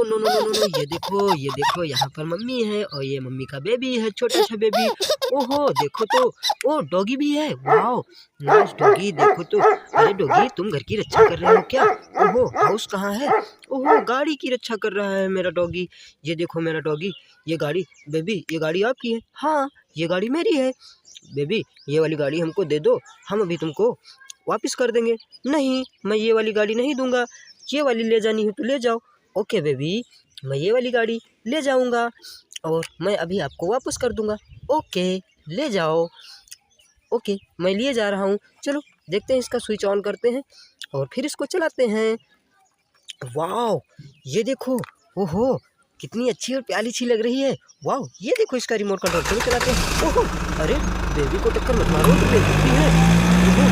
No no no no no, ये देखो यहाँ पर मम्मी है और ये मम्मी का बेबी है, छोटा सा बेबी। ओहो देखो तो, ओ डॉगी भी है, वाओ नाइस डॉगी। देखो तो, अरे डॉगी तुम घर की रक्षा कर रहे हो क्या? ओहो हाउस कहाँ है? ओहो गाड़ी की रक्षा कर रहा है मेरा डॉगी। ये देखो मेरा डॉगी, ये गाड़ी बेबी, ये गाड़ी आपकी है? हाँ ये गाड़ी मेरी है। बेबी ये वाली गाड़ी हमको दे दो, हम अभी तुमको वापस कर देंगे। नहीं मैं ये वाली गाड़ी नहीं दूंगा, ये वाली ले जानी है तो ले जाओ। ओके बेबी मैं ये वाली गाड़ी ले जाऊंगा और मैं अभी आपको वापस कर दूंगा। ओके ले जाओ। ओके मैं लिए जा रहा हूँ। चलो देखते हैं, इसका स्विच ऑन करते हैं और फिर इसको चलाते हैं। वाओ ये देखो, ओहो कितनी अच्छी और प्यारी सी लग रही है। वाओ ये देखो इसका रिमोट कंट्रोल, चलो चलाते हैं। ओहो अरे बेबी को टक्कर मत मारो, तो बेबी भी है। ओहो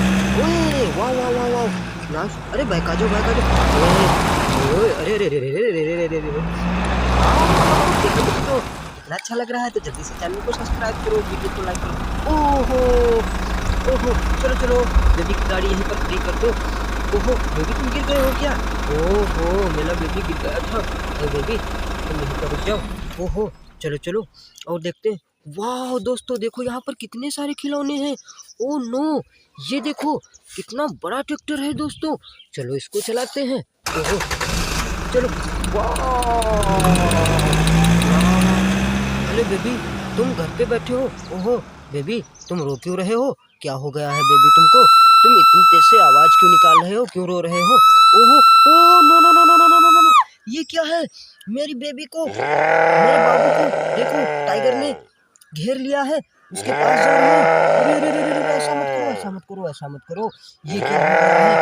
ओए वाह वाह वाह वाह नाइस। अरे बाइक आ जाओ, बाइक आ जाओ। ओए अरे अरे अरे अरे अरे अरे अरे अरे, देखो तो कितना अच्छा लग रहा है। तो जल्दी से चैनल को सब्सक्राइब करो, वीडियो को लाइक करो। ओहो ओहो चलो चलो बेबी की गाड़ी यहीं पर खड़ी कर दो। ओहो बेबी तुम गिर गए हो क्या? ओहो मेरा बेबी गिर गया था। अरे बेबी तुम यहीं पर रुक जाओ। ओहो चलो चलो और देखते हैं। वाह दोस्तों देखो यहाँ पर कितने सारे खिलौने हैं। ओ नो ये देखो कितना बड़ा ट्रैक्टर है दोस्तों, चलो इसको चलाते हैं। ओहो चलो वाह। अरे बेबी तुम घर पे बैठे हो? ओहो बेबी तुम रो क्यों रहे हो? क्या हो गया है बेबी तुमको? तुम इतनी तेज से आवाज क्यों निकाल रहे हो? क्यों रो रहे हो? ओहो oh no no no no no no no no, ये क्या है? मेरी बेबी को, मेरे बाबू को देखो टाइगर ने घेर लिया है, उसके पास जा रहे हैं। अरे अरे अरे अरे ऐसा मत करो, ऐसा मत करो, ऐसा मत करो। ये क्या हो रहा है?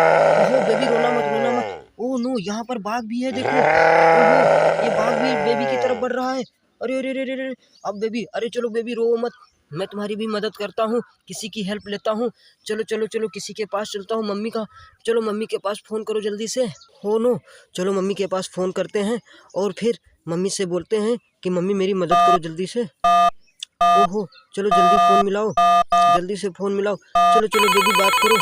ओहो बेबी रोना मत, रोना मत। ओह नो यहाँ पर बाघ भी है देखो। ओहो ये बाघ भी बेबी की तरफ बढ़ रहा है। अरे अरे अरे अरे अब बेबी, अरे चलो बेबी रो मत, मैं तुम्हारी भी मदद करता हूँ, किसी की हेल्प लेता हूँ। चलो चलो चलो किसी के पास चलता हूँ, मम्मी का। चलो मम्मी के पास फ़ोन करो जल्दी से। हो नो चलो मम्मी के पास फ़ोन करते हैं और फिर मम्मी से बोलते हैं कि मम्मी मेरी मदद करो जल्दी से। ओहो चलो जल्दी फ़ोन मिलाओ, जल्दी से फ़ोन मिलाओ। चलो चलो बेबी बात करो।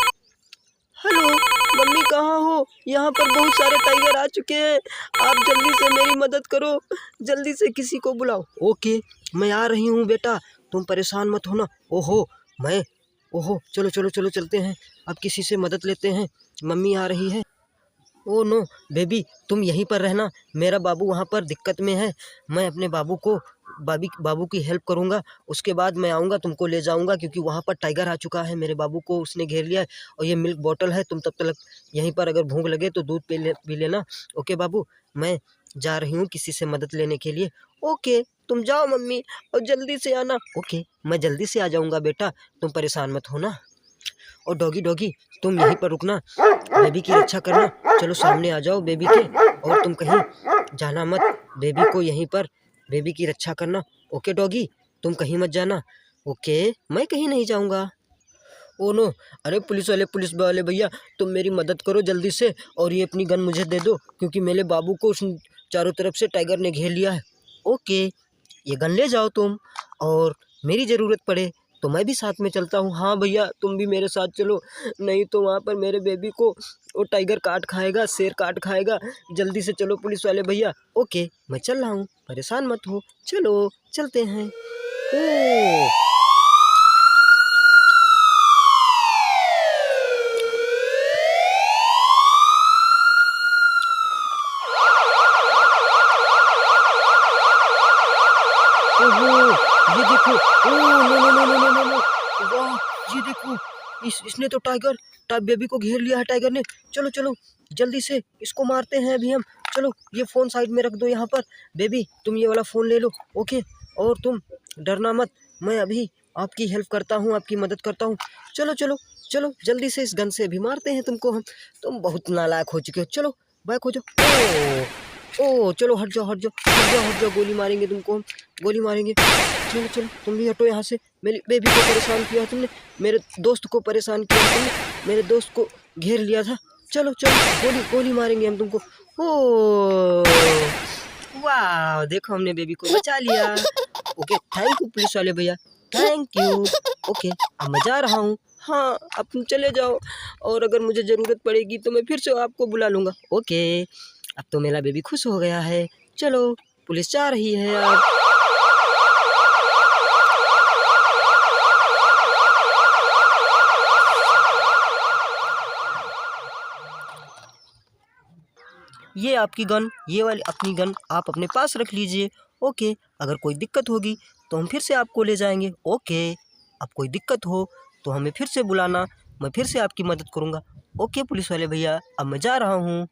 हेलो मम्मी कहाँ हो? यहाँ पर बहुत सारे टाइगर आ चुके हैं, आप जल्दी से मेरी मदद करो, जल्दी से किसी को बुलाओ। ओके मैं आ रही हूँ बेटा, तुम परेशान मत होना। ओहो मैं, ओहो चलो चलो चलो चलते हैं, अब किसी से मदद लेते हैं, मम्मी आ रही है। ओ नो बेबी तुम यहीं पर रहना, मेरा बाबू वहाँ पर दिक्कत में है, मैं अपने बाबू को बाबू की हेल्प करूँगा, उसके बाद मैं आऊँगा तुमको ले जाऊँगा, क्योंकि वहाँ पर टाइगर आ चुका है, मेरे बाबू को उसने घेर लिया है। और ये मिल्क बॉटल है, तुम तब तक यहीं पर अगर भूख लगे तो दूध पी लेना। ओके बाबू मैं जा रही हूँ किसी से मदद लेने के लिए। ओके तुम जाओ मम्मी और जल्दी से आना। ओके मैं जल्दी से आ जाऊँगा बेटा, तुम परेशान मत होना। और डॉगी डॉगी तुम यहीं पर रुकना, बेबी की रक्षा करना। चलो सामने आ जाओ बेबी के, और तुम कहीं जाना मत, बेबी को यहीं पर बेबी की रक्षा करना। ओके डॉगी तुम कहीं मत जाना। ओके मैं कहीं नहीं जाऊंगा। ओ नो अरे पुलिस वाले भैया तुम मेरी मदद करो जल्दी से, और ये अपनी गन मुझे दे दो, क्योंकि मेरे बाबू को उस चारों तरफ से टाइगर ने घेर लिया है। ओके ये गन ले जाओ तुम, और मेरी ज़रूरत पड़े तो मैं भी साथ में चलता हूँ। हाँ भैया तुम भी मेरे साथ चलो, नहीं तो वहाँ पर मेरे बेबी को वो टाइगर काट खाएगा, शेर काट खाएगा। जल्दी से चलो पुलिस वाले भैया। ओके मैं चल रहा हूँ, परेशान मत हो, चलो चलते हैं। ओ ओहो ये देखो, oh no no no no no no no, वाह ये देखो इसने तो बेबी को घेर लिया है टाइगर ने। चलो चलो जल्दी से इसको मारते हैं अभी हम। चलो ये फ़ोन साइड में रख दो यहाँ पर, बेबी तुम ये वाला फ़ोन ले लो। ओके और तुम डरना मत, मैं अभी आपकी हेल्प करता हूँ, आपकी मदद करता हूँ। चलो चलो चलो जल्दी से इस गन से अभी मारते हैं तुमको हम, तुम बहुत नालायक हो चुके हो। चलो बैक हो जाओ। ओ चलो हट जाओ हट जाओ हट जाओ हट जाओ, गोली मारेंगे तुमको हम, गोली मारेंगे। चलो चलो तुम भी हटो यहाँ से, मेरी बेबी को परेशान किया तुमने, मेरे दोस्त को परेशान किया तुमने, मेरे दोस्त को घेर लिया था। चलो चलो गोली गोली मारेंगे हम तुमको। ओ वाह देखो हमने बेबी को बचा लिया। ओके थैंक यू पुलिस वाले भैया, थैंक यू। ओके अब मैं जा रहा हूँ। हाँ अब तुम चले जाओ, और अगर मुझे ज़रूरत पड़ेगी तो मैं फिर से आपको बुला लूँगा। ओके अब तो मेरा बेबी खुश हो गया है। चलो पुलिस जा रही है अब। ये आपकी गन, ये वाली अपनी गन आप अपने पास रख लीजिए। ओके, अगर कोई दिक्कत होगी तो हम फिर से आपको ले जाएंगे। ओके, अब कोई दिक्कत हो तो हमें फिर से बुलाना, मैं फिर से आपकी मदद करूँगा। ओके पुलिस वाले भैया, अब मैं जा रहा हूँ।